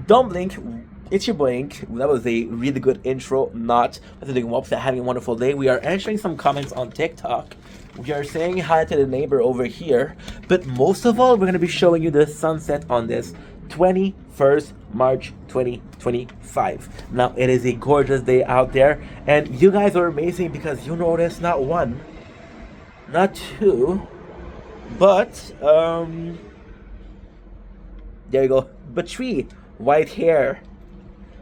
Don't blink. It's your blink. That was a really good intro. Not doing whoops. Having a wonderful day. We are answering some comments on TikTok. We are saying hi to the neighbor over here. But most of all, we're gonna be showing you the sunset on this 21st March 2025. Now it is a gorgeous day out there, and you guys are amazing because you noticed not one, not two, but there you go. But three white hair.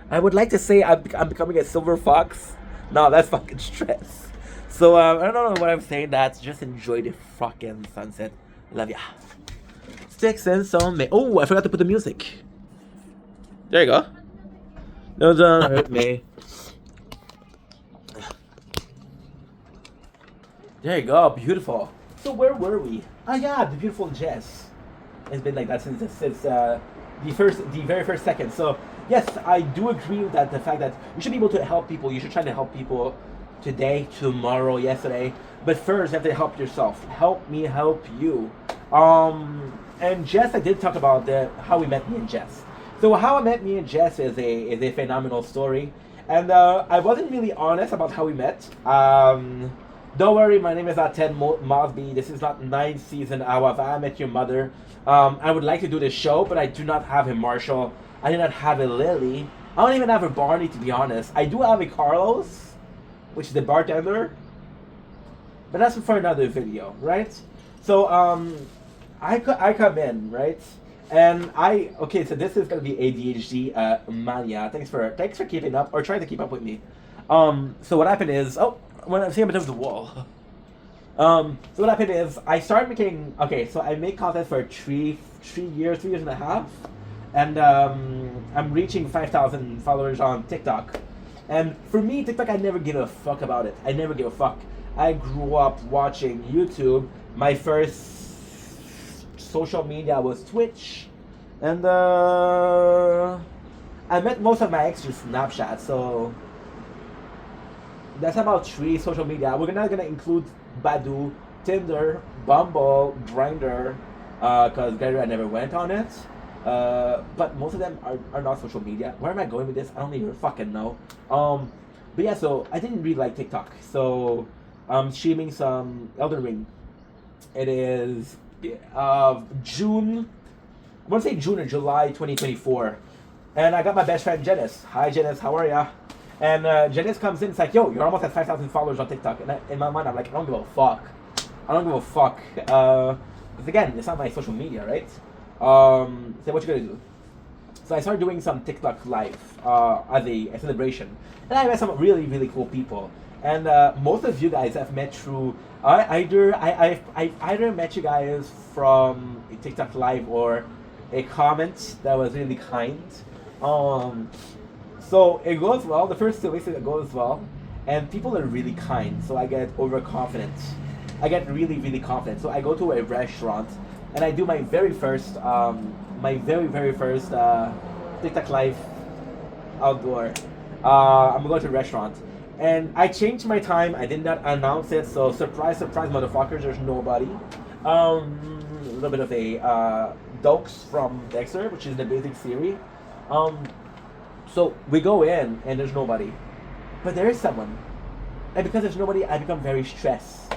I would like to say I'm becoming a silver fox. No, that's fucking stress. So I don't know what I'm saying. That's just enjoy the fucking sunset. Love ya. Sticks and some. Oh, I forgot to put the music. There you go. No, don't hurt me. There you go. Beautiful. So where were we? Oh yeah, the beautiful Jess. It's been like that since the very first second. So yes, I do agree with that. The fact that you should be able to help people. You should try to help people today, tomorrow, yesterday. But first, you have to help yourself. Help me help you. And Jess, I did talk about how we met me and Jess. So how I met me and Jess is a phenomenal story, and I wasn't really honest about how we met. Don't worry, my name is not Ted Mosby. This is not 9th season of I Met Your Mother. I would like to do this show, but I do not have a Marshall. I do not have a Lily. I don't even have a Barney, to be honest. I do have a Carlos, which is the bartender, but that's for another video, right? So I come in, right? And okay, so this is gonna be ADHD mania. Thanks for keeping up or trying to keep up with me. So what happened is, when I'm seeing a bit of the wall. So what happened is I started making, okay, so I make content for three years and a half, and I'm reaching 5,000 followers on TikTok. And for me, TikTok, I never give a fuck about it. I never give a fuck. I grew up watching YouTube. My first social media was Twitch, and I met most of my ex through Snapchat. So that's about 3 social media. We're not gonna include Badoo, Tinder, Bumble, Grindr, because Grindr I never went on it. But most of them are not social media. Where am I going with this? I don't even fucking know. But yeah, so I didn't really like TikTok. So I'm streaming some Elden Ring. It is June. I want to say June or July 2024. And I got my best friend Janice. Hi Janice, how are ya? And Janice comes in, it's like, yo, you're almost at 5,000 followers on TikTok. And in my mind, I'm like, I don't give a fuck. I don't give a fuck. Because again, it's not my social media, right? So what you gonna do? So I started doing some TikTok live as a celebration. And I met some really, really cool people. And most of you guys I've met through, I either met you guys from a TikTok live or a comment that was really kind. So it goes well. The first 2 weeks it goes well, and people are really kind. So I get overconfident. I get really, really confident. So I go to a restaurant, and I do my very first TikTok live outdoor. I'm going to a restaurant, and I changed my time. I did not announce it. So surprise, surprise, motherfuckers. There's nobody. A little bit of a Dokes from Dexter, which is the basic series. So we go in and there's nobody, but there is someone, and because there's nobody, I become very stressed.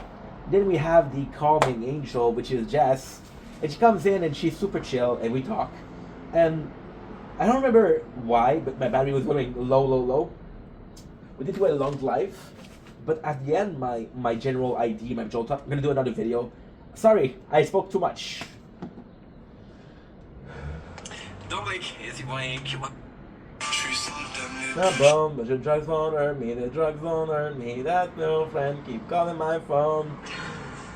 Then we have the calming angel, which is Jess, and she comes in and she's super chill, and we talk, and I don't remember why, but my battery was going low. We did do a long live, but at the end, my general ID, my jolt up. I'm gonna do another video. Sorry, I spoke too much. Don't blink, easy blink. The bum, but the drugs won't hurt me, the drugs won't hurt me, that no friend keep calling my phone.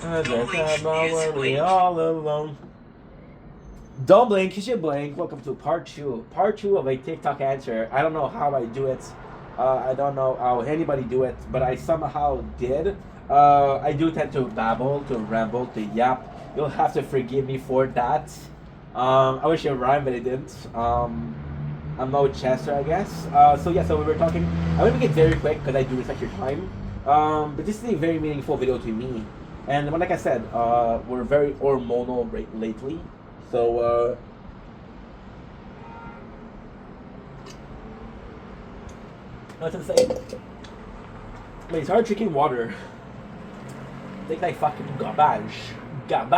I just have my worry all alone. Don't blink, you should blink. Welcome to part 2 of a TikTok answer. I don't know how I do it. I don't know how anybody do it, but I somehow did. I do tend to babble, to ramble, to yap. You'll have to forgive me for that. I wish it rhymed, but it didn't. I'm no Chester, I guess. So we were talking. I'm gonna make it very quick because I do respect your time. But this is a very meaningful video to me. And like I said, we're very hormonal lately. So That's insane. When you start drinking water, think like fucking garbage. And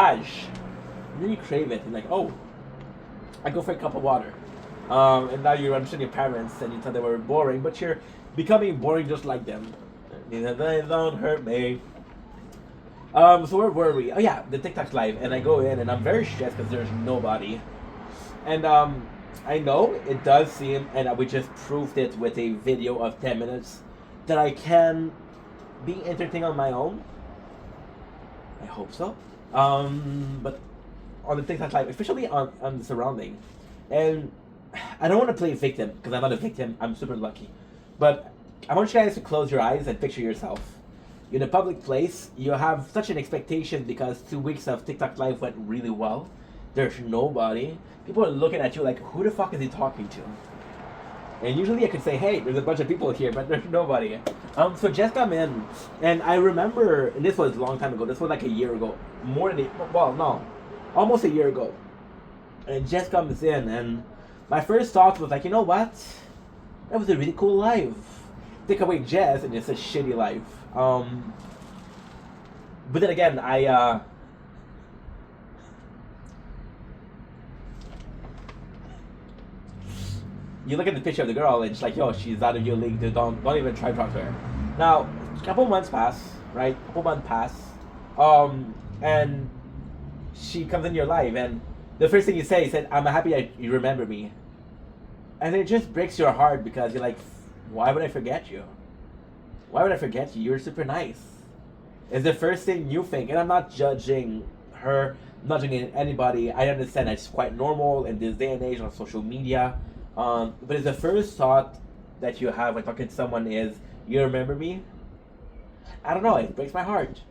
then you crave it, and like, oh, I go for a cup of water. And now you understand your parents, and you thought they were boring, but you're becoming boring just like them. They don't hurt me. So where were we? Oh yeah, the TikTok live, and I go in, and I'm very stressed because there's nobody. And I know it does seem, and we just proved it with a video of 10 minutes, that I can be entertained on my own. I hope so. But on the TikTok live, especially on the surrounding, and I don't want to play victim because I'm not a victim. I'm super lucky, but I want you guys to close your eyes and picture yourself in a public place. You have such an expectation because 2 weeks of TikTok live went really well. There's nobody. People are looking at you like, who the fuck is he talking to? And usually I could say, hey, there's a bunch of people here, but there's nobody. So Jess come in, and I remember, and this was a long time ago. This was like a year ago, almost a year ago. And Jess comes in, and my first thought was like, you know what? That was a really cool live. Take away Jess, and it's a shitty live. But then again, you look at the picture of the girl, and it's like, yo, she's out of your league. Dude, don't even try to talk to her. Now, a couple months pass, right? And she comes in your life, and the first thing you say is, "I'm happy that you remember me," and it just breaks your heart because you're like, "Why would I forget you? Why would I forget you? You're super nice." It's the first thing you think, and I'm not judging her, I'm not judging anybody. I understand that's quite normal in this day and age on social media. But it's the first thought that you have when talking to someone is, "You remember me?" I don't know. It breaks my heart.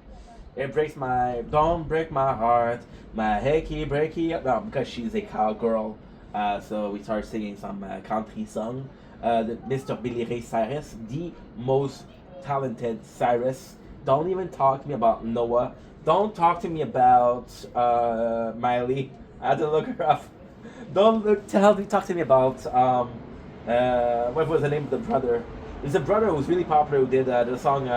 It breaks my. Don't break my heart. My hecky breaky. No, because she's a cowgirl. So we started singing some country song. Mr. Billy Ray Cyrus, the most talented Cyrus. Don't even talk to me about Noah. Don't talk to me about Miley. I had to look her up. Don't talk to me about what was the name of the brother? There's a brother who's really popular who did the song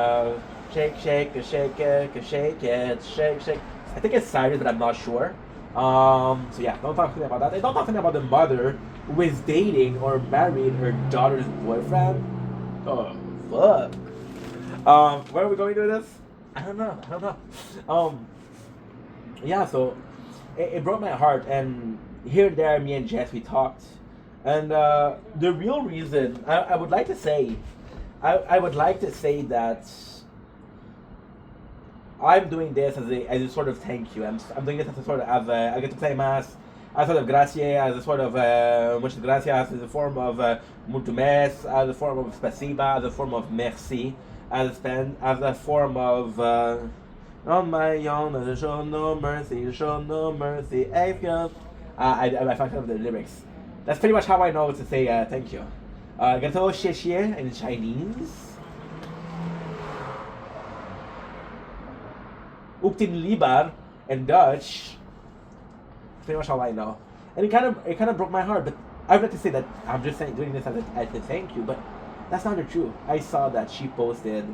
Shake Shake Shake It Shake It Shake Shake. I think it's Cyrus, but I'm not sure. So yeah, don't talk to me about that. And don't talk to me about the mother who is dating or married her daughter's boyfriend. Oh fuck. Where are we going with this? I don't know. Yeah, so it broke my heart, and here and there, me and Jess, we talked, and the real reason I would like to say, I would like to say that I'm doing this as a sort of thank you. I'm doing this as a sort of I get to play mass, as a sort of gracie, as a sort of muchas gracias, as a form of mulțumesc, as a form of spasiba, as a form of merci, as a form of on my own, show no mercy, if you. I fucked up the lyrics. That's pretty much how I know to say thank you. Gato xie in Chinese. Uktin libar in Dutch. Pretty much how I know. And it kind of broke my heart, but I would like to say that I'm just doing this as a thank you, but that's not the truth. I saw that she posted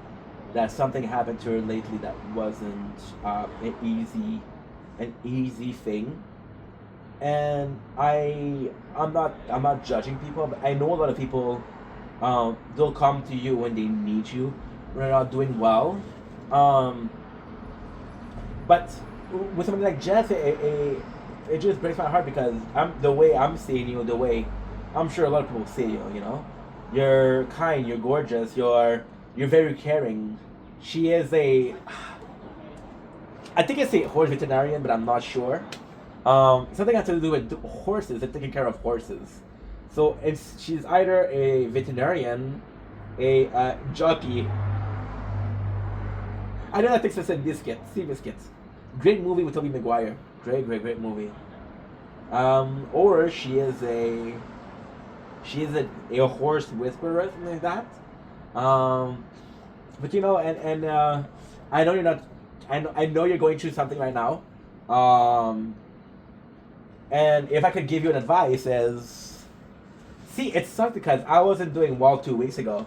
that something happened to her lately that wasn't an easy thing. And I'm not judging people, but I know a lot of people they'll come to you when they need you when they're not doing well. But with something like Jess, it just breaks my heart because the way I'm seeing you, the way I'm sure a lot of people see you. You know, you're kind, you're gorgeous, you're very caring. She is I think it's a horse veterinarian, but I'm not sure. Something has to do with horses and taking care of horses. So she's either a veterinarian, a jockey. I know that takes us in Seabiscuits. Great movie with Tobey Maguire. Great movie. Or she is a horse whisperer, something like that. But you know, and I know you're not. I know you're going through something right now. And if I could give you an advice is, see, it sucked because I wasn't doing well 2 weeks ago.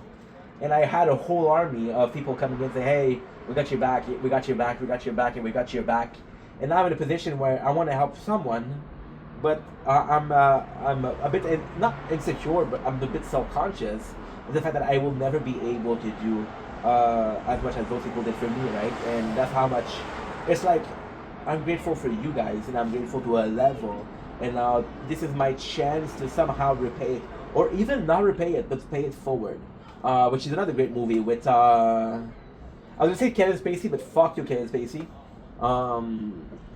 and I had a whole army of people coming in and say, "Hey, we got your back, we got your back, we got your back, and we got your back." And now I'm in a position where I want to help someone, but I'm a bit not insecure, but I'm a bit self-conscious of the fact that I will never be able to do as much as those people did for me, right? And that's how much it's like. I'm grateful for you guys, and I'm grateful to a level, and this is my chance to somehow repay it, or even not repay it, but pay it forward. Which is another great movie with I was gonna say Kevin Spacey, but fuck you, Kevin Spacey.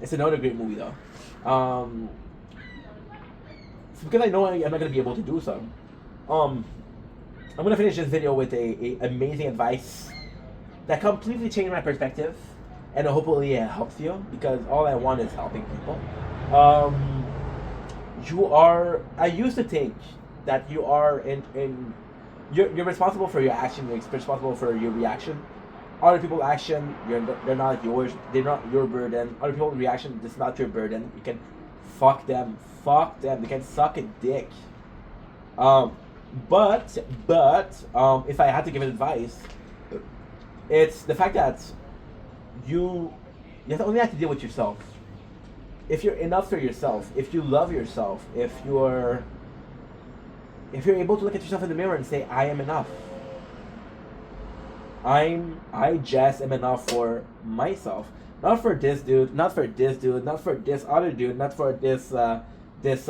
It's another great movie though. It's because I know I'm not gonna be able to do so. I'm gonna finish this video with a amazing advice that completely changed my perspective, and hopefully it helps you, because all I want is helping people. I used to think that you are you're responsible for your action, you're responsible for your reaction. Other people's action, they're not yours, they're not your burden. Other people's reaction, it's not your burden. You can fuck them, they can suck a dick. But if I had to give advice, it's the fact that you only have to deal with yourself. If you're enough for yourself, if you love yourself, if you're able to look at yourself in the mirror and say, I am enough. I just am enough for myself. Not for this dude, not for this dude, not for this other dude, not for this I was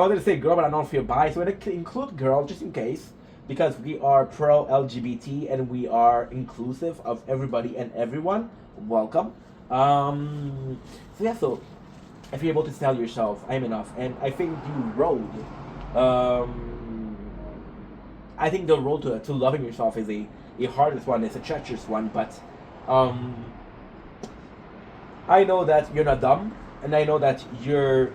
gonna say girl, but I don't feel biased. So I'm gonna include girl just in case, because we are pro LGBT and we are inclusive of everybody and everyone. Welcome. So if you're able to tell yourself, I'm enough, and I think the road, I think the road to loving yourself is a hardest one, it's a treacherous one, but I know that you're not dumb, and I know that you're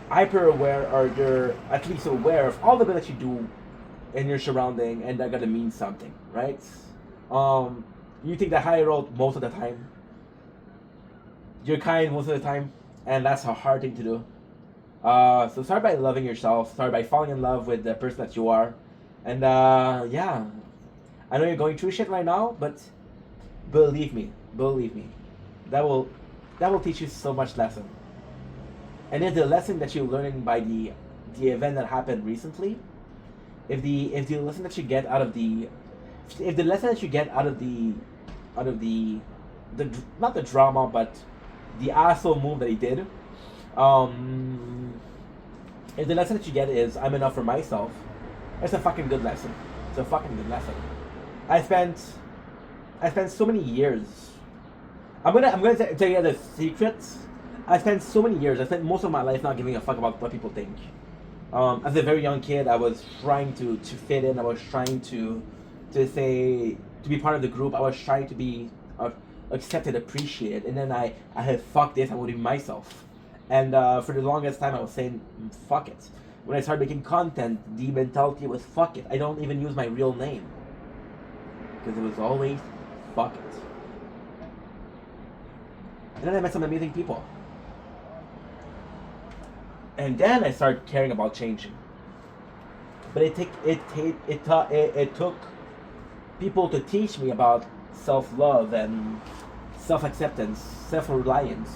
hyper aware, or you're at least aware of all the good that you do in your surrounding, and that gotta mean something, right? You take the high road most of the time. You're kind most of the time, and that's a hard thing to do. So start by loving yourself. Start by falling in love with the person that you are, and yeah. I know you're going through shit right now, but believe me, that will teach you so much lesson. And if the lesson that you're learning by the event that happened recently, if the lesson that you get out of the lesson that you get out of the not the drama, but the asshole move that he did, if the lesson that you get is I'm enough for myself, it's a fucking good lesson. It's a fucking good lesson. I spent so many years. I'm gonna tell you the secrets. I spent so many years. I spent most of my life not giving a fuck about what people think. As a very young kid, I was trying to fit in. I was trying to be part of the group. I was trying to be accepted, appreciated. And then I had fuck this. I would be myself. And for the longest time, I was saying fuck it. When I started making content, the mentality was fuck it. I don't even use my real name, because it was always fuck it. And then I met some amazing people. And then I started caring about changing. But it took people to teach me about self-love and self-acceptance, self-reliance.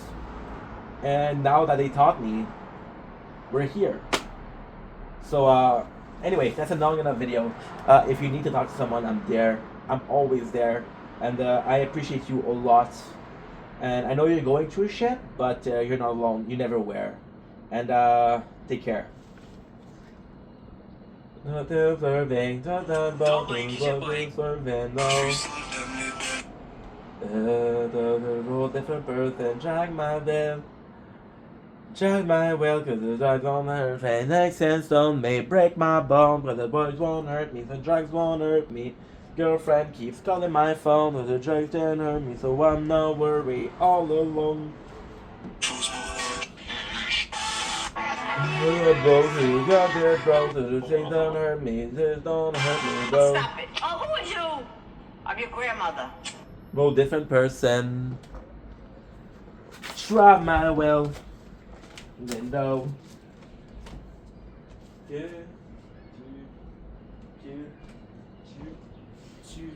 And now that they taught me, we're here. So anyway, that's a long enough video. If you need to talk to someone, I'm there. I'm always there. And I appreciate you a lot. And I know you're going through shit, but you're not alone. You never were. And take care. Don't blink, different person, drag my bell. Drag my will, cause the drugs won't hurt me. Next sense don't may break my bone, but the boys won't hurt me, the drugs won't hurt me. Girlfriend keeps calling my phone, but the drugs don't hurt me, so I'm not worried all alone. You got there, bro, so the drugs don't hurt me, this don't hurt me, bro. Stop it. Oh, who is you? I'm your grandmother. Bro, different person. Try my will. Window. Yeah. Two, two, two.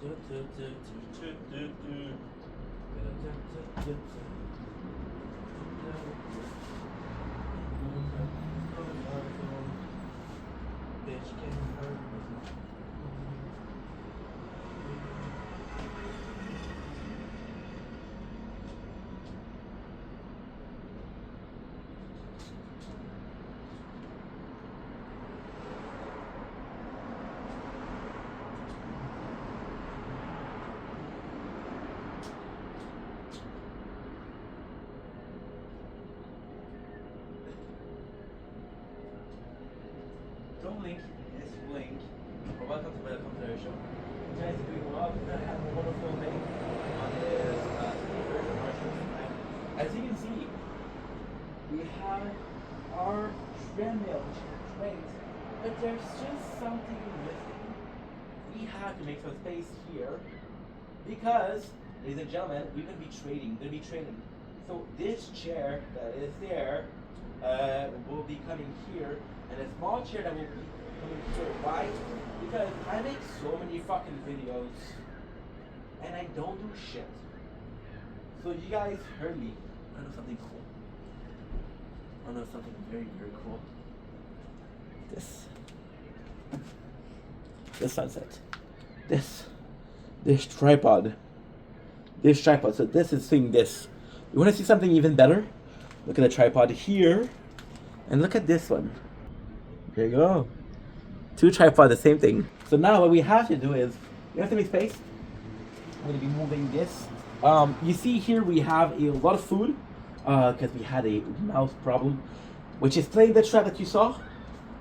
Bitch can't hurt me. Don't blink, it's blink. Welcome to the Computer Show. You guys are doing well. We're gonna have a wonderful day on this first of March. As you can see, we have our treadmill, which is great, but there's just something missing. We have to make some space here because, ladies and gentlemen, we're gonna be trading. So this chair that is there will be coming here, and a small chair that will be coming here. Why? Because I make so many fucking videos, and I don't do shit. So you guys heard me. I know something cool. I know something very, very cool. This sunset. This tripod. So this is seeing this. You want to see something even better? Look at the tripod here, and look at this one. There you go. Two tripods, the same thing. So now what we have to do is, we have to make space. I'm going to be moving this. You see here we have a lot of food, because we had a mouse problem, which is playing the trap that you saw.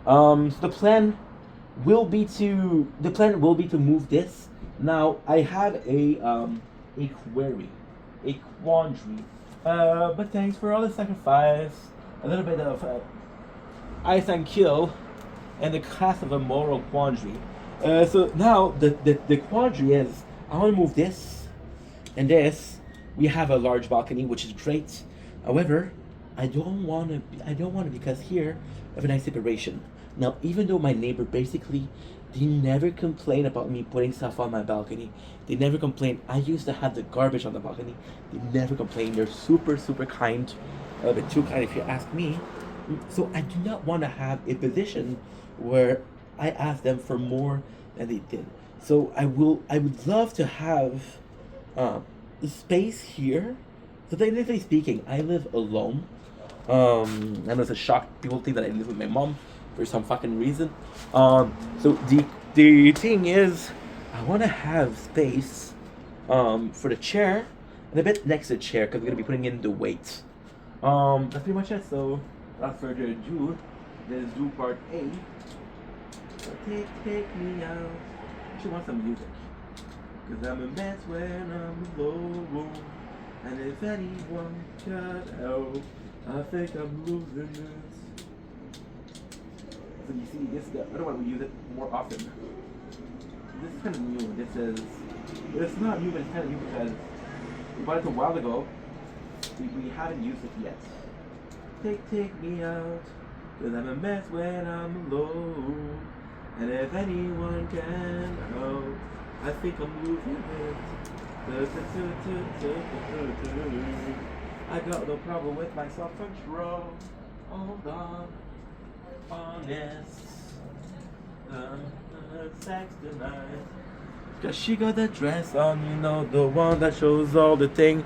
So the plan will be to move this. Now I have a quandary. But thanks for all the sacrifice, a little bit of ice and kill, and the cast of a moral quandary. So now the quandary is, I want to move this and this. We have a large balcony, which is great. However, I don't want to because here I have a nice separation. Now, even though my neighbor basically, they never complain about me putting stuff on my balcony. They never complain. I used to have the garbage on the balcony. They never complain. They're super, super kind. A bit too kind if you ask me. So I do not want to have a position where I ask them for more than they did. So I would love to have space here. So technically speaking, I live alone. I know it's a shock. People think that I live with my mom for some fucking reason. So the thing is, I want to have space for the chair and a bit next to the chair because we're gonna be putting in the weight. That's pretty much it. So without further ado, let's do part A. So take me out. She wants some music. Cause I'm a mess when I'm alone. And if anyone got out, I think I'm losing this. So you see, this I don't want to use it more often. This is kind of new. It's not new, but it's kind of new because we bought it a while ago. We haven't used it yet. Take me out, cause I'm a mess when I'm alone. And if anyone can help, I think I'm losing it. I got no problem with my self-control. Hold on, honest. Sex tonight. Cause she got the dress on, you know, the one that shows all the thing.